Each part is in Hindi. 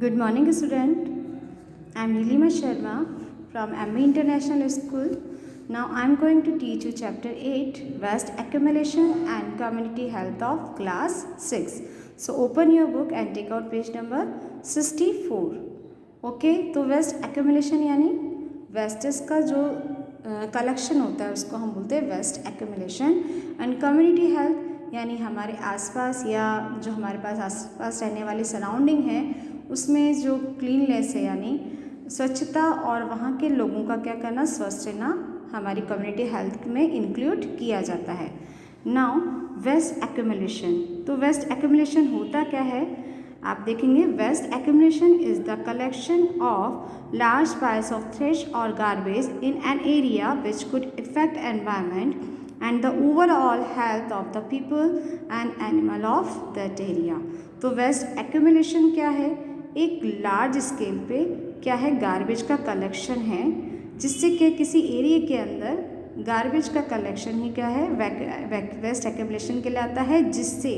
Good morning, student. I am Nilima Sharma from MB International School. Now I am going to teach you Chapter 8, Waste Accumulation and Community Health of Class 6. So open your book and take out page number 64. Okay तो वेस्ट एक्यूमुलेशन यानी वेस्टेस का जो कलेक्शन होता है उसको हम बोलते हैं waste accumulation. And community health यानी हमारे आसपास या जो हमारे पास आसपास रहने वाली सराउंडिंग है उसमें जो क्लीननेस है यानी स्वच्छता और वहाँ के लोगों का क्या करना, स्वस्थ रहना हमारी कम्युनिटी हेल्थ में इंक्लूड किया जाता है। नाउ वेस्ट एक्यूमुलेशन, तो वेस्ट एक्यूमुलेशन होता क्या है आप देखेंगे। Waste accumulation is the collection of large piles of trash और garbage in an area which could affect environment and the overall health of the people and animal of that area। तो वेस्ट एक्यूमुलेशन क्या है, एक लार्ज स्केल पे क्या है, गार्बेज का कलेक्शन है जिससे कि किसी एरिया के अंदर गार्बेज का कलेक्शन ही क्या है वेस्ट एक्यूमुलेशन के लिए आता है, जिससे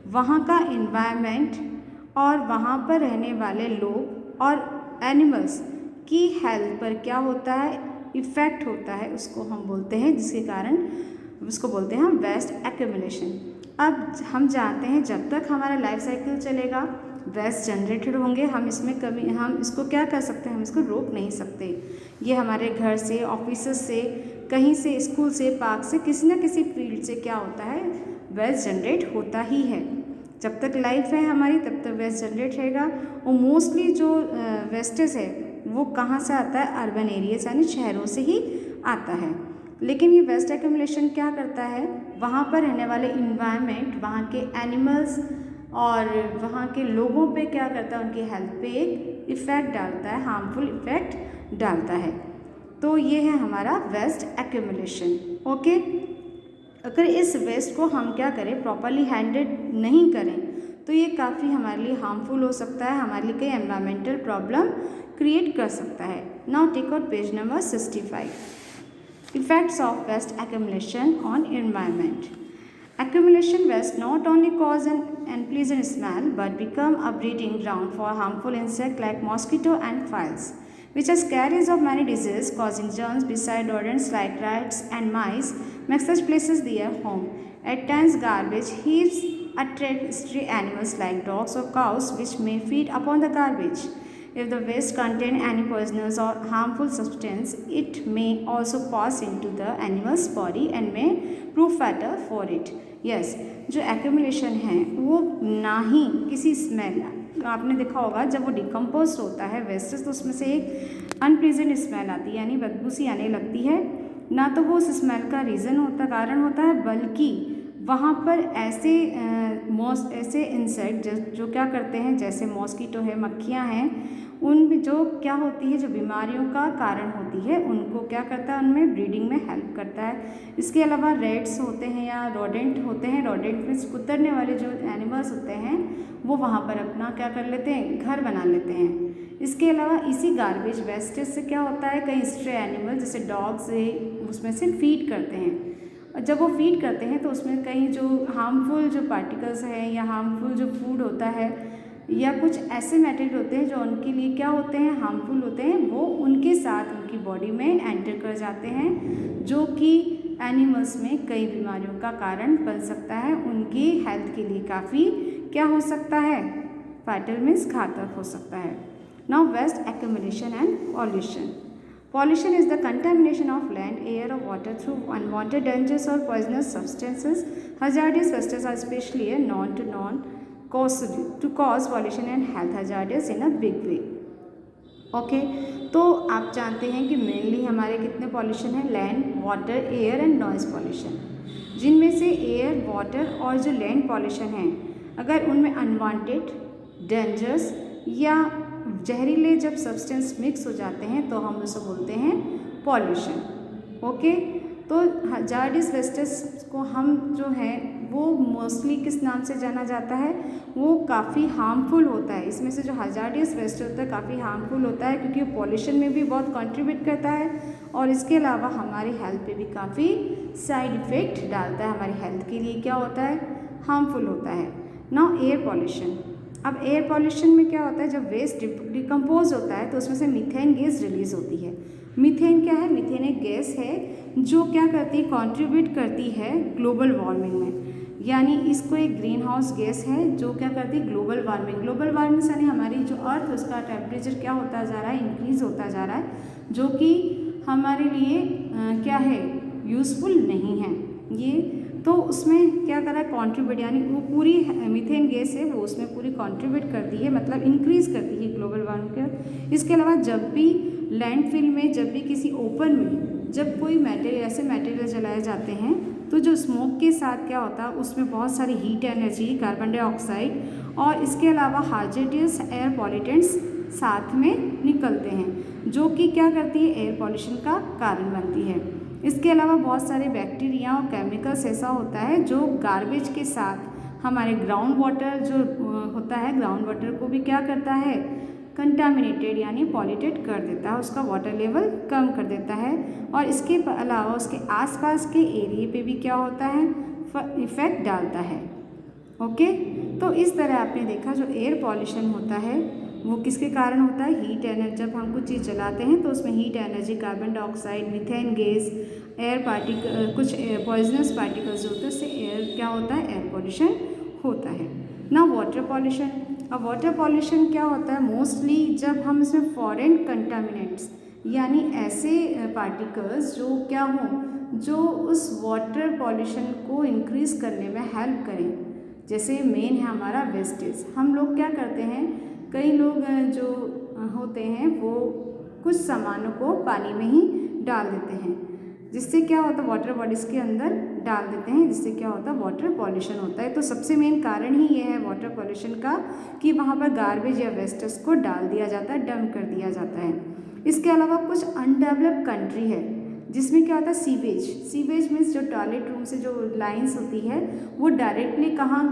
वहाँ का इन्वायरमेंट और वहाँ पर रहने वाले लोग और एनिमल्स की हेल्थ पर क्या होता है, इफ़ेक्ट होता है, उसको हम बोलते हैं, जिसके कारण उसको बोलते हैं हम वेस्ट एक्यूमुलेशन। अब हम जानते हैं जब तक हमारा लाइफ साइकिल चलेगा वेस्ट जनरेटेड होंगे, हम इसमें कभी हम इसको क्या कर सकते हैं, हम इसको रोक नहीं सकते। ये हमारे घर से, ऑफिस से, कहीं से, स्कूल से, पार्क से, किसी न किसी फील्ड से क्या होता है, वेस्ट जनरेट होता ही है। जब तक लाइफ है हमारी तब तक वेस्ट जनरेट रहेगा। और मोस्टली जो वेस्टेज है वो कहाँ से आता है, अर्बन एरियाज यानी शहरों से ही आता है। लेकिन ये वेस्ट एक्यूमुलेशन क्या करता है, वहाँ पर रहने वाले इन्वायरमेंट, वहाँ के एनिमल्स और वहाँ के लोगों पे क्या करता है, उनकी हेल्थ पे एक इफ़ेक्ट डालता है, हार्मफुल इफ़ेक्ट डालता है। तो ये है हमारा वेस्ट एक्यूमुलेशन। ओके, अगर इस वेस्ट को हम क्या करें, प्रॉपरली हैंडल नहीं करें तो ये काफ़ी हमारे लिए हार्मफुल हो सकता है, हमारे लिए कई एनवायरमेंटल प्रॉब्लम क्रिएट कर सकता है। Now take out page number 65। Effects of waste accumulation on environment. Accumulation waste not only cause an unpleasant smell but become a breeding ground for harmful insects like mosquito and flies, which are carriers of many diseases causing germs. Beside rodents like rats and mice make such places their home. At times, garbage heaps attract stray animals like dogs or cows, which may feed upon the garbage. If the waste contain any poisonous or harmful substance, it may also pass into the animal's body and may prove fatal for it. Yes, जो accumulation है वो ना ही किसी स्मेल, आपने देखा होगा जब वो डिकम्पोज होता है वेस्टेज तो उसमें से एक अनप्लीजेंट स्मेल आती है यानी बदबू सी आने लगती है। ना तो वो उस स्मेल का कारण होता है, बल्कि वहाँ पर ऐसे इंसेक्ट जो क्या करते हैं, जैसे मॉस्किटो है, मक्खियाँ हैं, उन जो क्या होती है, जो बीमारियों का कारण होती है, उनको क्या करता है, उनमें ब्रीडिंग में हेल्प करता है। इसके अलावा रेड्स होते हैं या रोडेंट होते हैं, रोडेंट में कुतरने वाले जो एनिमल्स होते हैं वो वहाँ पर अपना क्या कर लेते हैं, घर बना लेते हैं। इसके अलावा इसी गार्बेज वेस्टेज से क्या होता है, कई स्ट्रे एनिमल जैसे डॉग्स उसमें से फीड करते हैं। जब वो फीड करते हैं तो उसमें कहीं जो हार्मफुल जो पार्टिकल्स हैं या हार्मफुल जो फूड होता है या कुछ ऐसे मटेरियल होते हैं जो उनके लिए क्या होते हैं, हार्मफुल होते हैं, वो उनके साथ उनकी बॉडी में एंटर कर जाते हैं, जो कि एनिमल्स में कई बीमारियों का कारण बन सकता है, उनकी हेल्थ के लिए काफ़ी क्या हो सकता है, फैटल मीन्स घातक हो सकता है। Now waste accumulation and pollution. Pollution is the contamination of land, air, or water through unwanted, dangerous, or poisonous substances. Hazardous wastes are especially known to cause pollution and health hazards in a big way. Okay, तो आप जानते हैं कि मेनली हमारे कितने पॉल्यूशन है, land, water, air and noise pollution. जिनमें से एयर, वाटर और जो लैंड पॉल्यूशन है, अगर उनमें अनवांटेड, डेंजरस या जहरीले जब सब्सटेंस मिक्स हो जाते हैं तो हम उसे बोलते हैं पॉल्यूशन। ओके, तो हजार्डस वेस्टेज को हम जो है वो मोस्टली किस नाम से जाना जाता है, वो काफ़ी हार्मफुल होता है। इसमें से जो हजार्डस वेस्ट होता है काफ़ी हार्मफुल होता है क्योंकि वो पॉल्यूशन में भी बहुत कंट्रीब्यूट करता है और इसके अलावा हमारी हेल्थ पे भी काफ़ी साइड इफ़ेक्ट डालता है, हमारी हेल्थ के लिए क्या होता है, हार्मफुल होता है। Now air pollution. अब एयर पॉल्यूशन में क्या होता है, जब वेस्ट डिकम्पोज होता है तो उसमें से मीथेन गैस रिलीज होती है। मीथेन क्या है? मीथेन एक गैस है जो क्या करती है, कंट्रीब्यूट करती है ग्लोबल वार्मिंग में, यानी इसको एक ग्रीन हाउस गैस है जो क्या करती है, ग्लोबल वार्मिंग। ग्लोबल वार्मिंग यानी हमारी जो अर्थ उसका टेम्परेचर क्या होता जा रहा है, इंक्रीज होता जा रहा है, जो कि हमारे लिए क्या है, यूज़फुल नहीं है ये। तो उसमें क्या कर रहा है, कॉन्ट्रीब्यूट, यानी वो पूरी मीथेन गैस है वो उसमें पूरी कॉन्ट्रीब्यूट करती है, मतलब इंक्रीज करती है ग्लोबल वार्मिंग का। इसके अलावा जब भी लैंडफिल में, जब भी किसी ओपन में जब कोई मटेरियल, ऐसे मटेरियल जलाए जाते हैं तो जो स्मोक के साथ क्या होता है, उसमें बहुत सारी हीट एनर्जी, कार्बन डाइऑक्साइड और इसके अलावा हार्जेटियस एयर पॉल्यूटेंट्स साथ में निकलते हैं, जो कि क्या करती है, एयर पॉल्यूशन का कारण बनती है। इसके अलावा बहुत सारे बैक्टीरिया और केमिकल्स ऐसा होता है जो गार्बेज के साथ हमारे ग्राउंड वाटर जो होता है, ग्राउंड वाटर को भी क्या करता है, कंटामिनेटेड यानी पॉल्यूटेड कर देता है, उसका वाटर लेवल कम कर देता है। और इसके अलावा उसके आसपास के एरिया पे भी क्या होता है, इफेक्ट डालता है। ओके, तो इस तरह आपने देखा जो एयर पॉल्यूशन होता है वो किसके कारण होता है, हीट एनर्जी। जब हम कुछ चीज़ जलाते हैं तो उसमें heat energy, carbon dioxide, methane gas, air particle, कुछ पॉइजनस पार्टिकल्स जो होते हैं, उससे एयर क्या होता है, एयर पॉल्यूशन होता है ना। वाटर पॉल्यूशन, अब वाटर पॉल्यूशन क्या होता है, मोस्टली जब हम इसमें फॉरेन कंटामिनेंट्स यानी ऐसे पार्टिकल्स जो क्या हों, जो उस वाटर पॉल्यूशन को इंक्रीज़ करने में हेल्प करें। जैसे मेन है हमारा वेस्टेज। हम लोग क्या करते हैं, कई लोग जो होते हैं वो कुछ सामानों को पानी में ही डाल देते हैं, जिससे क्या होता है, वाटर बॉडीज़ के अंदर डाल देते हैं, जिससे क्या होता है, वाटर पॉल्यूशन होता है। तो सबसे मेन कारण ही ये है वाटर पॉल्यूशन का कि वहाँ पर गार्बेज या वेस्टेज को डाल दिया जाता है, डंप कर दिया जाता है। इसके अलावा कुछ अनडेवलप्ड कंट्री है जिसमें क्या होता है, सीवेज। सीवेज मीन्स जो टॉयलेट रूम से जो लाइन्स होती है वो डायरेक्टली कहाँ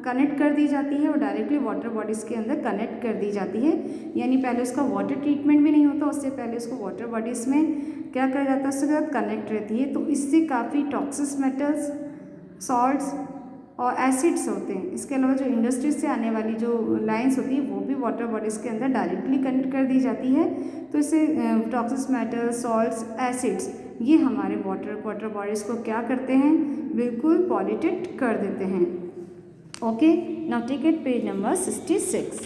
कनेक्ट कर दी जाती है, वो डायरेक्टली वाटर बॉडीज़ के अंदर कनेक्ट कर दी जाती है। यानी पहले उसका वाटर ट्रीटमेंट भी नहीं होता, उससे पहले उसको वाटर बॉडीज़ में क्या करा जाता है, उसके साथ कनेक्ट रहती है। तो इससे काफ़ी टॉक्सिक मेटल्स, सॉल्ट्स और एसिड्स होते हैं। इसके अलावा जो इंडस्ट्रीज से आने वाली जो लाइंस होती है वो भी वाटर बॉडीज़ के अंदर डायरेक्टली कनेक्ट कर दी जाती है। तो इससे टॉक्सिक मेटल, सॉल्ट्स, एसिड्स ये हमारे वाटर बॉडीज़ को क्या करते हैं, बिल्कुल पॉल्यूटेड कर देते हैं। Okay, now take it page number 66।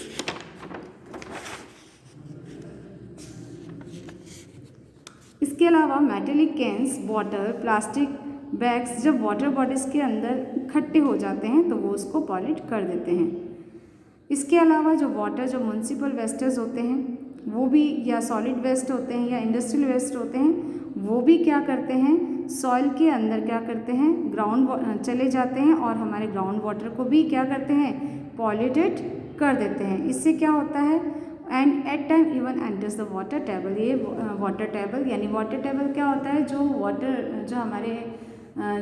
इसके अलावा metallic cans, bottle, plastic bags जब वाटर बॉडीज़ के अंदर इकट्ठे हो जाते हैं तो वो उसको पॉल्यूट कर देते हैं। इसके अलावा जो वाटर, जो म्युनिसिपल वेस्टेज होते हैं वो भी, या सॉलिड वेस्ट होते हैं या इंडस्ट्रियल वेस्ट होते हैं, वो भी क्या करते हैं, सॉइल के अंदर क्या करते हैं, ग्राउंड चले जाते हैं और हमारे ग्राउंड वाटर को भी क्या करते हैं, पॉल्यूटेड कर देते हैं। इससे क्या होता है, and at time even enters the water table. ये वाटर टेबल यानी वाटर टेबल क्या होता है, जो वाटर, जो हमारे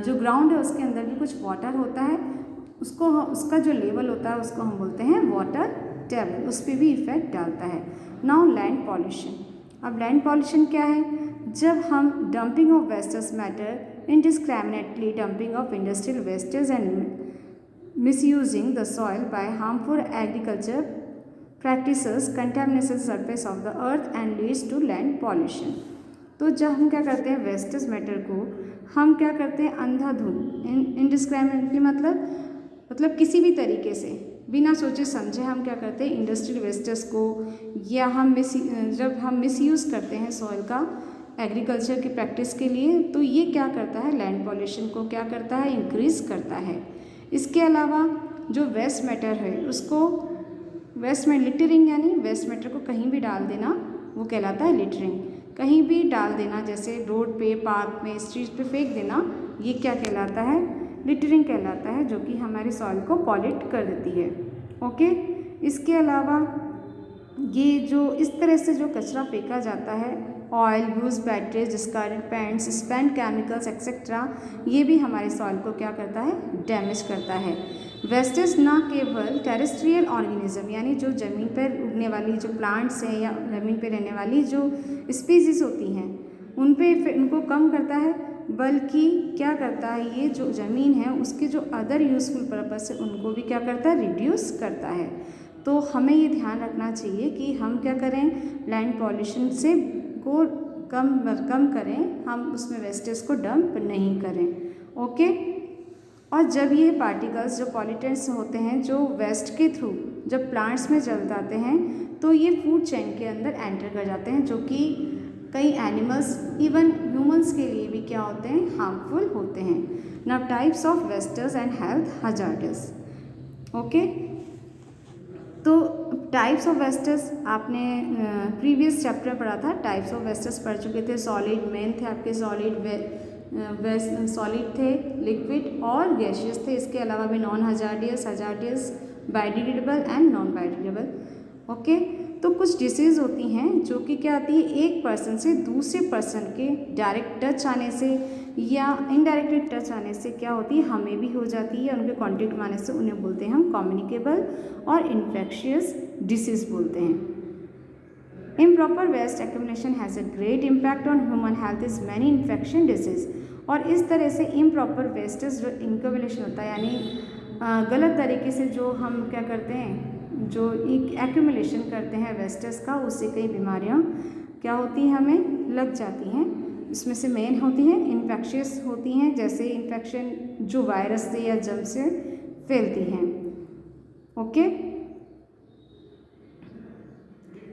जो ग्राउंड है उसके अंदर भी कुछ वाटर होता है, उसको उसका जो लेवल होता है उसको हम बोलते हैं वाटर टेबल, उस पर भी इफेक्ट डालता है। Now land pollution. अब लैंड पॉल्यूशन क्या है, जब हम dumping of wastage matter, indiscriminately dumping of industrial wastage and misusing the soil by harmful agriculture practices contamination surface of the earth and leads to land pollution. तो जब हम क्या करते हैं, वेस्टेज मैटर को हम क्या करते हैं, अंधाधुंध, इनडिस्क्रिमिनेटली मतलब किसी भी तरीके से बिना सोचे समझे हम क्या करते हैं, इंडस्ट्रियल वेस्टेज को, या हम जब हम मिसयूज़ करते हैं सॉइल का एग्रीकल्चर की प्रैक्टिस के लिए, तो ये क्या करता है, लैंड पॉल्यूशन को क्या करता है, इंक्रीज़ करता है। इसके अलावा जो वेस्ट मैटर है उसको, वेस्ट में लिटरिंग यानी वेस्ट मैटर को कहीं भी डाल देना वो कहलाता है लिटरिंग। कहीं भी डाल देना, जैसे रोड पे, पार्क में, स्ट्रीट पे फेंक देना, ये क्या कहलाता है, लिटरिंग कहलाता है, जो कि हमारी सॉइल को पॉल्यूट कर देती है। ओके, इसके अलावा ये जो इस तरह से जो कचरा फेंका जाता है, oil, use batteries, discarded paints, spent chemicals etcetera, ये भी हमारे सॉइल को क्या करता है, डैमेज करता है। वेस्टेज ना केवल टेरेस्ट्रियल ऑर्गेनिज्म यानी जो ज़मीन पर उगने वाली जो प्लांट्स हैं या ज़मीन पर रहने वाली जो स्पीसीज होती हैं उन पे उनको कम करता है, बल्कि क्या करता है, ये जो ज़मीन है उसके जो अदर यूज़फुल पर्पस है उनको भी क्या करता है, रिड्यूस करता है। तो हमें ये ध्यान रखना चाहिए कि हम क्या करें, लैंड पॉल्यूशन से को कम करें, हम उसमें वेस्टेज को डंप नहीं करें। ओके। और जब ये पार्टिकल्स जो पॉल्यूटेंट्स होते हैं जो वेस्ट के थ्रू जब प्लांट्स में चल जाते हैं तो ये फूड चेन के अंदर एंटर कर जाते हैं, जो कि कई एनिमल्स इवन ह्यूमंस के लिए भी क्या होते हैं, हार्मफुल होते हैं। Now types of wastage and health hazards. Okay, तो टाइप्स ऑफ वेस्टेज आपने प्रीवियस चैप्टर पढ़ा था, टाइप्स ऑफ वेस्टेज पढ़ चुके थे। सॉलिड मेन थे आपके, सॉलिड थे, लिक्विड और गैशियस थे। इसके अलावा भी non hazardous, hazardous, biodegradable and non biodegradable. Okay, तो कुछ डिसीज़ होती हैं जो कि क्या आती है, एक पर्सन से दूसरे पर्सन के डायरेक्ट टच आने से या इनडायरेक्टली टच आने से क्या होती है, हमें भी हो जाती है। उनके कॉन्टेक्ट में आने से उन्हें बोलते हैं हम कम्युनिकेबल और इन्फेक्शियस डिसीज़ बोलते हैं। Improper waste accumulation has a great impact on human health is many infection disease। और इस तरह से इम्प्रॉपर वेस्टेज जो इंक्यूमुलेशन होता है, यानी गलत तरीके से जो हम क्या करते हैं, जो एक एक्यूमुलेशन करते हैं वेस्टेज का, उससे कई बीमारियां क्या होती हैं, हमें लग जाती हैं। इसमें से मेन होती हैं इन्फेक्शियस होती हैं, जैसे इन्फेक्शन जो वायरस से या जर्म से फैलती हैं। Okay,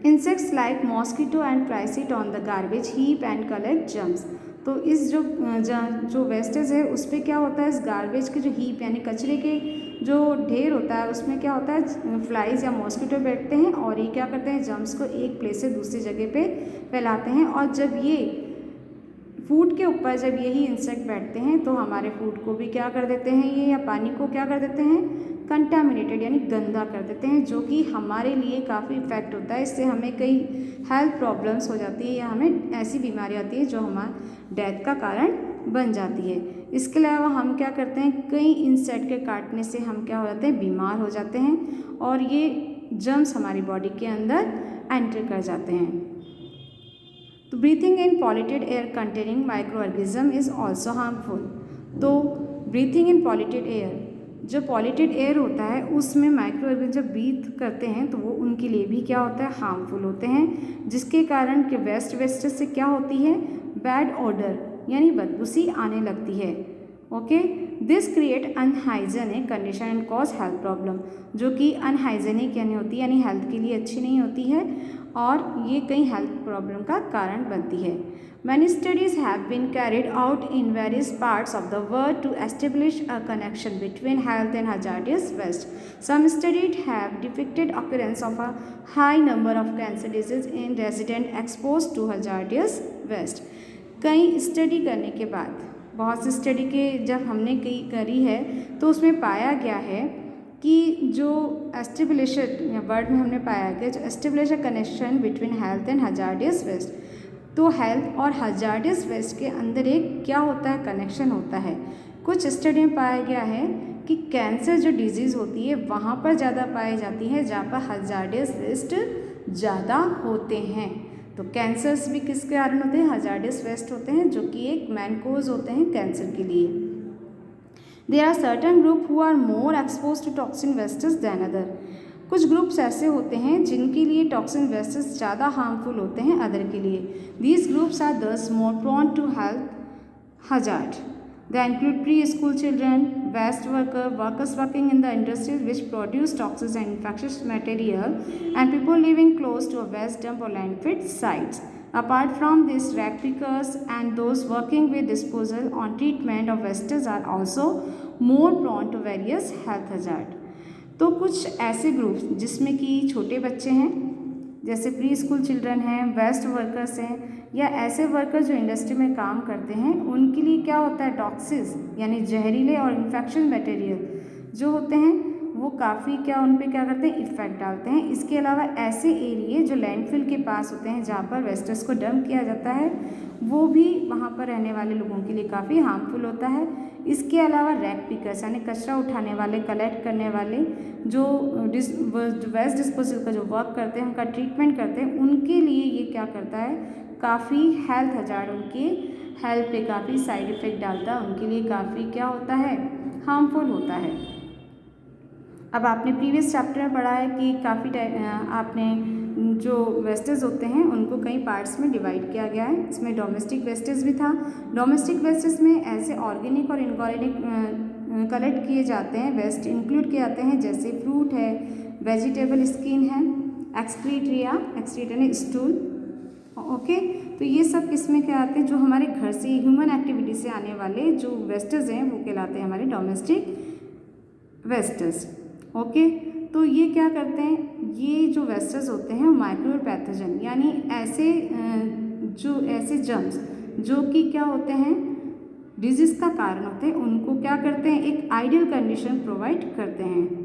insects like mosquito and fly sit on the garbage heap and collect germs. तो इस जो वेस्टेज है उस पर क्या होता है, इस गार्बेज के जो हीप यानी कचरे के जो ढेर होता है उसमें क्या होता है, फ्लाइज या मॉस्किटो बैठते हैं और ये क्या करते हैं, जर्म्स को एक प्लेस से दूसरी जगह पे फैलाते हैं। और जब ये फूड के ऊपर जब यही इंसेक्ट बैठते हैं तो हमारे फूड को भी क्या कर देते हैं ये, या पानी को क्या कर देते हैं, कंटामिनेटेड यानी गंदा कर देते हैं, जो कि हमारे लिए काफ़ी इफेक्ट होता है। इससे हमें कई हेल्थ प्रॉब्लम्स हो जाती है या हमें ऐसी बीमारी आती है जो हमारे डेथ का कारण बन जाती है। इसके अलावा हम क्या करते हैं, कई इंसेक्ट के काटने से हम क्या हो जाते हैं, बीमार हो जाते हैं और ये जर्म्स हमारी बॉडी के अंदर एंटर कर जाते हैं। तो breathing in polluted air containing micro organism is also harmful. तो ब्रीथिंग इन पॉल्यूटेड एयर, जो पॉल्यूटेड एयर होता है उसमें माइक्रो ऑर्गेनिज्म जब ब्रीथ करते हैं तो वो उनके लिए भी क्या होता है, हार्मफुल होते हैं, जिसके कारण कि वेस्टेज से क्या होती है, बैड ऑडर यानी बदबू सी आने लगती है। Okay, this create unhygienic condition and cause health problem, जो कि अनहाइजेनिक यानी होती है, यानी हेल्थ के लिए अच्छी नहीं होती है और ये कई हेल्थ प्रॉब्लम का कारण बनती है। Many studies have been carried out in various parts of the world to establish a connection between health and hazardous waste. Some studies have depicted occurrence of a high number of cancer diseases in residents exposed to hazardous waste. कई स्टडी करने के बाद, बहुत सी स्टडी के जब हमने कई करी है तो उसमें पाया गया है कि जो एस्टेब्लिशड या वर्ड में हमने पाया गया, जो establish a connection between health and hazardous waste. तो हेल्थ और हजार्डियस वेस्ट के अंदर एक क्या होता है, कनेक्शन होता है। कुछ स्टडी में पाया गया है कि कैंसर जो डिजीज़ होती है वहाँ पर ज़्यादा पाई जाती है जहाँ पर हजार्डियस वेस्ट ज़्यादा होते हैं। तो कैंसर्स भी किसके कारण होते हैं, हजार्डियस वेस्ट होते हैं, जो कि एक मेन कोज होते हैं कैंसर के लिए। There are certain group who are more expose to toxin wastage than other. कुछ ग्रुप्स ऐसे होते हैं जिनके लिए टॉक्सिन वेस्टेज ज़्यादा हार्मफुल होते हैं अदर के लिए। These groups are thus more prone to health hazard. They include pre-school children, waste workers working in the industries which produce toxic and infectious material, and people living close to a waste dump or landfill sites. Apart from this, rag pickers and those working with disposal on treatment of wastes are also more prone to various health hazards. तो कुछ ऐसे ग्रुप्स जिसमें कि छोटे बच्चे हैं, जैसे प्री स्कूल चिल्ड्रन हैं, वेस्ट वर्कर्स हैं, या ऐसे वर्कर जो इंडस्ट्री में काम करते हैं, उनके लिए क्या होता है, टॉक्सिस यानी जहरीले और इन्फेक्शन मटेरियल जो होते हैं वो काफ़ी क्या उन पे क्या करते हैं, इफ़ेक्ट डालते हैं। इसके अलावा ऐसे एरिए जो लैंडफिल के पास होते हैं जहाँ पर वेस्टेज को डंप किया जाता है, वो भी वहाँ पर रहने वाले लोगों के लिए काफ़ी हार्मफुल होता है। इसके अलावा रैग पिकर्स यानी कचरा उठाने वाले, कलेक्ट करने वाले, जो वेस्ट डिस्पोजल का जो वर्क करते हैं, उनका ट्रीटमेंट करते हैं, उनके लिए ये क्या करता है, काफ़ी हेल्थ हजार्ड, उनके हेल्थ पे काफ़ी साइड इफ़ेक्ट डालता है, उनके लिए काफ़ी क्या होता है, हार्मफुल होता है। अब आपने प्रीवियस चैप्टर में पढ़ा है कि काफ़ी आपने जो वेस्टेज होते हैं उनको कई पार्ट्स में डिवाइड किया गया है। इसमें डोमेस्टिक वेस्टेज भी था। डोमेस्टिक वेस्टेज में ऐसे ऑर्गेनिक और इनऑर्गेनिक कलेक्ट किए जाते हैं, वेस्ट इंक्लूड किए जाते हैं, जैसे फ्रूट है, वेजिटेबल स्किन है, एक्सक्रीट यानी स्टूल। ओके, तो ये सब किसमें क्या आते हैं, जो हमारे घर से ह्यूमन एक्टिविटी से आने वाले जो वेस्टेज हैं वो कहलाते हैं हमारे डोमेस्टिक वेस्टेज। ओके, तो ये क्या करते हैं, ये जो वेस्टेज होते हैं वो माइक्रो पैथोजन यानी ऐसे जर्म्स जो कि क्या होते हैं, डिजीज़ का कारण होते हैं, उनको क्या करते हैं, एक आइडियल कंडीशन प्रोवाइड करते हैं।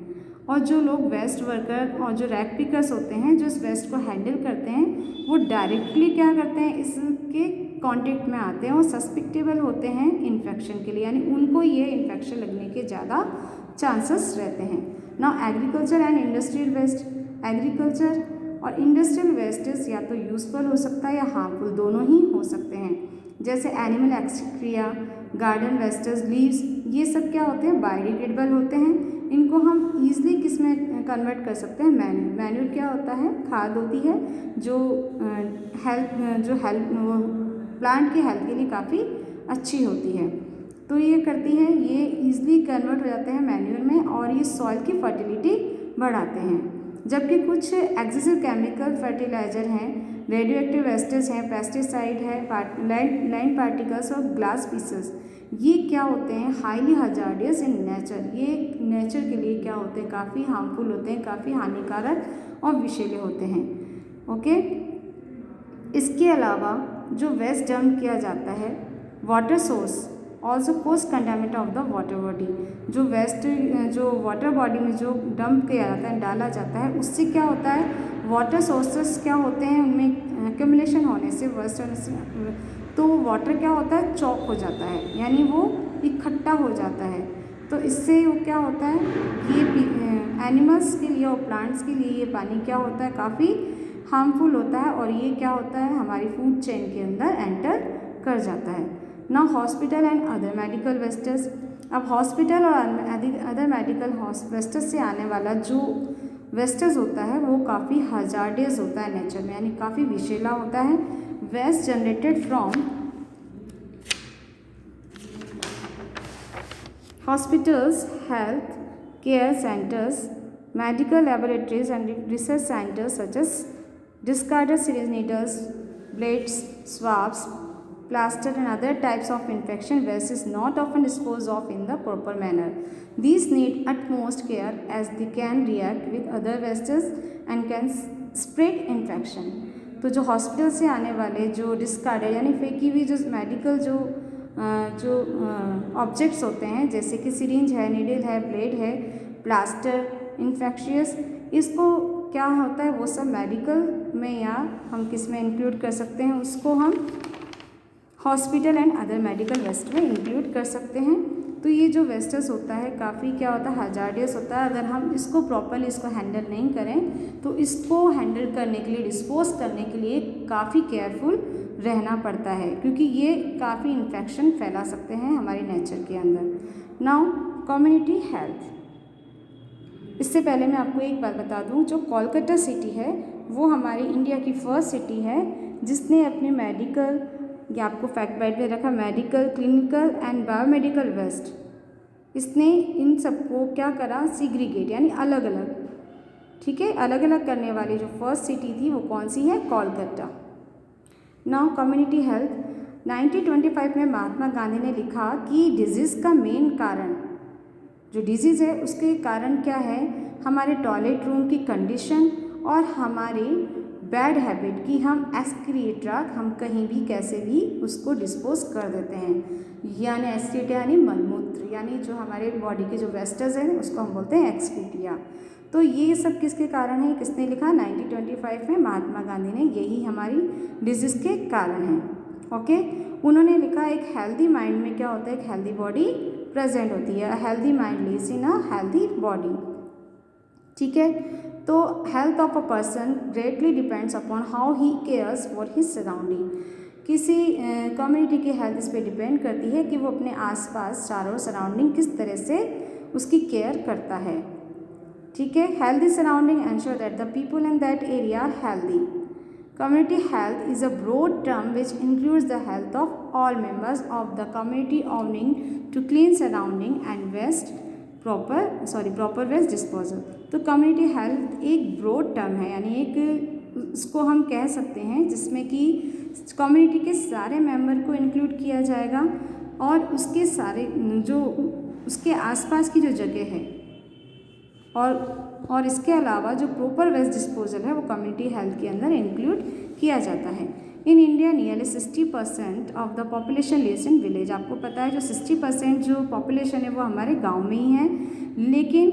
और जो लोग वेस्ट वर्कर और जो रैक पिकर्स होते हैं जो इस वेस्ट को हैंडल करते हैं वो डायरेक्टली क्या करते हैं, इसके कांटेक्ट में आते हैं और सस्पेक्टेबल होते हैं इन्फेक्शन के लिए, यानी उनको ये इन्फेक्शन लगने के ज़्यादा चांसेस रहते हैं। Now agriculture and industrial waste, agriculture और इंडस्ट्रियल वेस्टेज या तो यूजफुल हो सकता है या हार्मफुल, दोनों ही हो सकते हैं। जैसे एनिमल एक्सक्रिया, गार्डन वेस्टेज, लीव्स, ये सब क्या होते हैं, बायोडिग्रेडेबल होते हैं। इनको हम ईजिली किस में कन्वर्ट कर सकते हैं, मैन्यूर। मैन्यूर क्या होता है, खाद होती है जो हेल्थ प्लांट की हेल्थ के लिए काफ़ी अच्छी होती है। तो ये करती है, ये ईजिली कन्वर्ट हो जाते हैं मैन्यूर में और ये सॉइल की फर्टिलिटी बढ़ाते हैं। जबकि कुछ एक्सेसिव केमिकल फर्टिलाइजर हैं, रेडियो एक्टिव वेस्टेज हैं, पेस्टिसाइड है, लैंड पार्टिकल्स और ग्लास पीसेस, ये क्या होते हैं, हाईली हजार्डियस इन नेचर। ये नेचर के लिए क्या होते हैं, काफ़ी हार्मफुल होते हैं, काफ़ी हानिकारक और विषैले होते हैं। ओके, इसके अलावा जो वेस्ट डंप किया जाता है, water source also cause contaminate of the water body, जो वेस्ट जो वाटर बॉडी में जो डंप किया जाता है, डाला जाता है, उससे क्या होता है, वाटर सोर्सेस क्या होते हैं, उनमें एक्यूमुलेशन होने से, वेस्ट होने से, तो वाटर क्या होता है, चौक हो जाता है, यानी वो इकट्ठा हो जाता है। तो इससे वो क्या होता है, ये एनिमल्स के लिए और प्लांट्स के लिए ये पानी क्या होता है, काफ़ी हार्मफुल होता है और ये क्या होता है, हमारी फूड चेन के अंदर एंटर कर जाता है। Now hospital and other medical wastage, अब हॉस्पिटल और अदर मेडिकल वेस्टेज से आने वाला जो वेस्टेज होता है वो काफ़ी हजार्डियस होता है नेचर में, यानी काफ़ी विषैला होता है। Waste generated from hospitals, health care centres, medical laboratories and research centers such as discarded syringe needles, blades, swabs, plaster and other types of infection waste is not often disposed of in the proper manner. These need utmost care as they can react with other wastes and can spread infection. तो जो हॉस्पिटल से आने वाले जो डिस्कार्डेड यानी फेंकी हुई जो मेडिकल जो ऑब्जेक्ट्स होते हैं, जैसे कि सिरिंज है, नीडल है, ब्लेड है, प्लास्टर, इन्फेक्शियस, इसको क्या होता है, वो सब मेडिकल में या हम किस में इंक्लूड कर सकते हैं, उसको हम hospital and other medical waste में इंक्लूड कर सकते हैं। तो ये जो वेस्टेज होता है काफ़ी क्या होता है, हजार्डियस होता है। अगर हम इसको प्रॉपरली इसको हैंडल नहीं करें तो इसको हैंडल करने के लिए, डिस्पोज करने के लिए काफ़ी केयरफुल रहना पड़ता है, क्योंकि ये काफ़ी इन्फेक्शन फैला सकते हैं हमारे नेचर के अंदर। नाउ कम्युनिटी हेल्थ, इससे पहले मैं आपको एक बात बता दूं, जो कोलकाता सिटी है वो हमारी इंडिया की फर्स्ट सिटी है जिसने अपने मेडिकल, या आपको फैक्ट बाइट में रखा, medical, clinical and biomedical waste, इसने इन सबको क्या करा, सीग्रीगेट यानी अलग अलग, ठीक है, अलग अलग करने वाली जो फर्स्ट सिटी थी वो कौन सी है, कोलकाता। नाउ कम्युनिटी हेल्थ, 1925 में महात्मा गांधी ने लिखा कि डिजीज़ का मेन कारण, जो डिजीज़ है उसके कारण क्या है, हमारे टॉयलेट रूम की कंडीशन और हमारी बैड हैबिट कि हम एक्सक्रीटा हम कहीं भी कैसे भी उसको डिस्पोज कर देते हैं, यानी एक्सक्रीटा यानी मलमूत्र, यानी जो हमारे बॉडी के जो वेस्टेज हैं उसको हम बोलते हैं एक्सक्रीटिया। तो ये सब किसके कारण है, किसने लिखा, 1925 में महात्मा गांधी ने, यही हमारी डिजीज़ के कारण हैं। ओके, उन्होंने लिखा एक हेल्दी माइंड में क्या होता है, एक हेल्दी बॉडी प्रेजेंट होती है, healthy mind leaves in a healthy body, ठीक है। तो health of a person greatly depends upon how he cares for his surrounding. किसी कम्युनिटी की हेल्थ इस पर डिपेंड करती है कि वो अपने आसपास चारों सराउंडिंग किस तरह से उसकी केयर करता है। ठीक है, healthy surrounding ensure that the people in that area are healthy. Community health is a broad term which includes the health of all members of the community owning to clean surrounding and proper waste disposal। तो community health एक broad term है, यानी एक उसको हम कह सकते हैं जिसमें कि community के सारे मेंबर को इंक्लूड किया जाएगा और उसके सारे जो उसके आसपास की जो जगह है और इसके अलावा जो प्रॉपर वेस्ट डिस्पोजल है वो कम्युनिटी हेल्थ के अंदर इंक्लूड किया जाता है। In India nearly 60% of the population lives in village. आपको पता है जो 60% जो पॉपुलेशन है वो हमारे गांव में ही है, लेकिन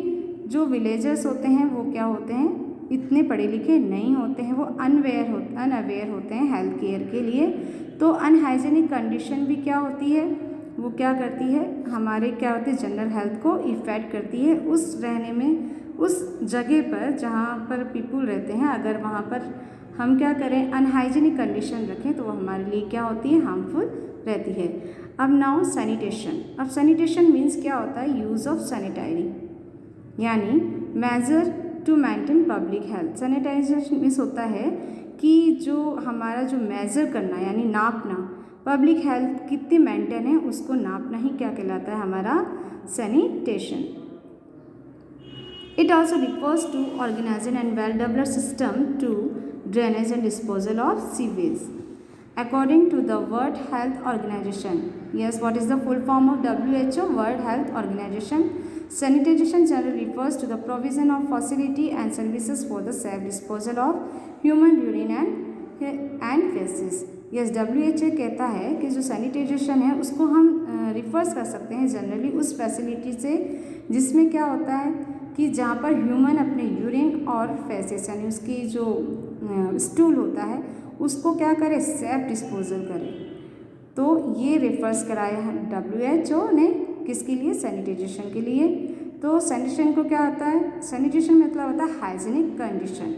जो विलेजर्स होते हैं वो क्या होते हैं, इतने पढ़े लिखे नहीं होते हैं, वो अनअवेयर होते हैं हेल्थ केयर के लिए। तो अनहाइजीनिक कंडीशन भी क्या होती है, वो क्या करती है, हमारे क्या होती है जनरल हेल्थ को इफ़ेक्ट करती है। उस रहने में उस जगह पर जहाँ पर पीपल रहते हैं, अगर वहाँ पर हम क्या करें अनहाइजीनिक कंडीशन रखें तो वो हमारे लिए क्या होती है, हार्मफुल रहती है। अब नाउ सैनिटेशन। अब सैनिटेशन मीन्स क्या होता है, यूज़ ऑफ सैनिटाइजिंग, यानी measure to maintain public health. Sanitisation means होता है कि जो हमारा जो मेज़र करना यानी नापना, पब्लिक हेल्थ कितनी मेंटेन है उसको नापना ही क्या कहलाता है, हमारा sanitation. It also refers to organizing and well-developed system to drainage and disposal of sewage. According to the World Health Organization, yes, what is the full form of WHO? World Health Organization. Sanitation generally refers to the provision of facility and services for the safe disposal of human urine and feces. Yes, WHO कहता है कि जो सैनिटाइजेशन है उसको हम रिफर्स कर सकते हैं जनरली उस फैसिलिटी से जिसमें क्या होता है कि जहाँ पर ह्यूमन अपने यूरिन और फेसेस यानी उसकी जो स्टूल होता है उसको क्या करे, सेफ डिस्पोजल करे। तो ये रेफर्स कराया है WHO ने किसके लिए, सैनिटाइजेशन के लिए। तो सैनिटेशन को क्या होता है, सैनिटेशन मतलब होता है हाइजीनिक कंडीशन,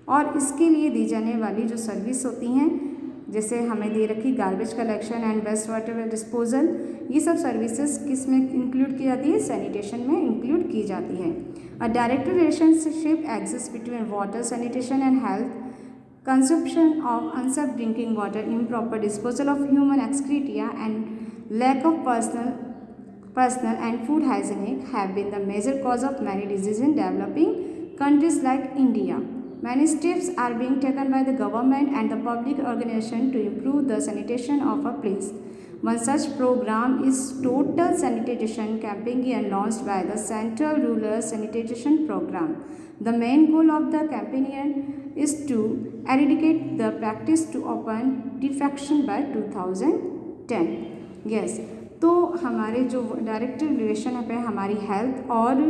और इसके लिए दी जाने वाली जो सर्विस होती हैं जैसे हमें दे रखी garbage collection and waste water disposal, ये सब सर्विसेज किस में इंक्लूड की जाती है, सैनिटेशन में इंक्लूड की जाती है। A direct relationship exist between water sanitation and health, consumption of unsafe drinking water, improper disposal of human excreta and lack of personal and food hygienic have been the major cause of many diseases in developing countries like India. Many steps are being taken by the government and the public organization to improve the sanitation of a place. One such program is Total Sanitation Campaign launched by the Central Rural Sanitation Program. The main goal of the campaign is to eradicate the practice to open defecation by 2010. Yes. तो हमारे जो डायरेक्ट रिलेशन है हमारी हेल्थ और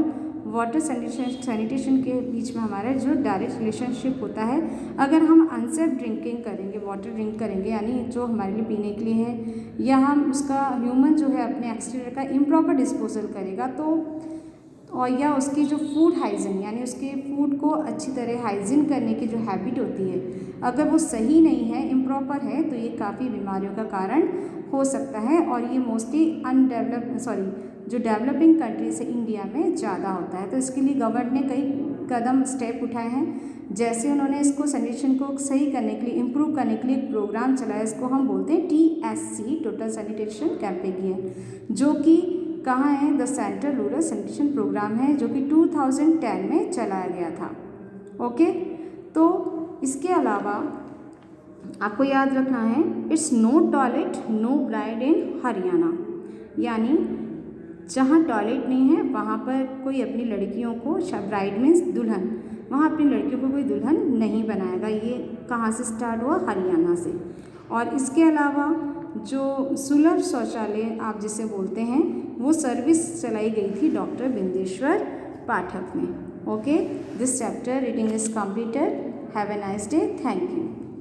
वाटर सैनिटेशन के बीच में हमारा जो डायरेक्ट रिलेशनशिप होता है, अगर हम अनसेफ ड्रिंकिंग करेंगे, वाटर ड्रिंक करेंगे यानी जो हमारे लिए पीने के लिए है, या हम उसका ह्यूमन जो है अपने एक्सटीरियर का इम्प्रॉपर डिस्पोजल करेगा तो और या उसकी जो फूड हाइजीन यानी उसके फूड को अच्छी तरह हाइजीन करने की जो हैबिट होती है अगर वो सही नहीं है, इम्प्रॉपर है, तो ये काफ़ी बीमारियों का कारण हो सकता है। और ये मोस्टली जो डेवलपिंग कंट्रीज है इंडिया में ज़्यादा होता है। तो इसके लिए गवर्नमेंट ने कई कदम स्टेप उठाए हैं, जैसे उन्होंने इसको सैनिटेशन को सही करने के लिए, इम्प्रूव करने के लिए एक प्रोग्राम चलाया, इसको हम बोलते हैं TSC, टोटल सैनिटेशन कैंपेन, जो कि कहाँ है, the Central Rural Sanitation Programme है जो कि 2010 में चलाया गया था। ओके, तो इसके अलावा आपको याद रखना है, it's no toilet no bride in Haryana, यानी जहाँ टॉयलेट नहीं है वहाँ पर कोई अपनी लड़कियों को, ब्राइड मीन्स दुल्हन, वहाँ अपनी लड़कियों को कोई दुल्हन नहीं बनाएगा। ये कहाँ से स्टार्ट हुआ, हरियाणा से। और इसके अलावा जो सुलभ शौचालय आप जिसे बोलते हैं वो सर्विस चलाई गई थी डॉक्टर बिंदेश्वर पाठक में। Okay, this chapter reading is completed. Have a nice day. Thank you.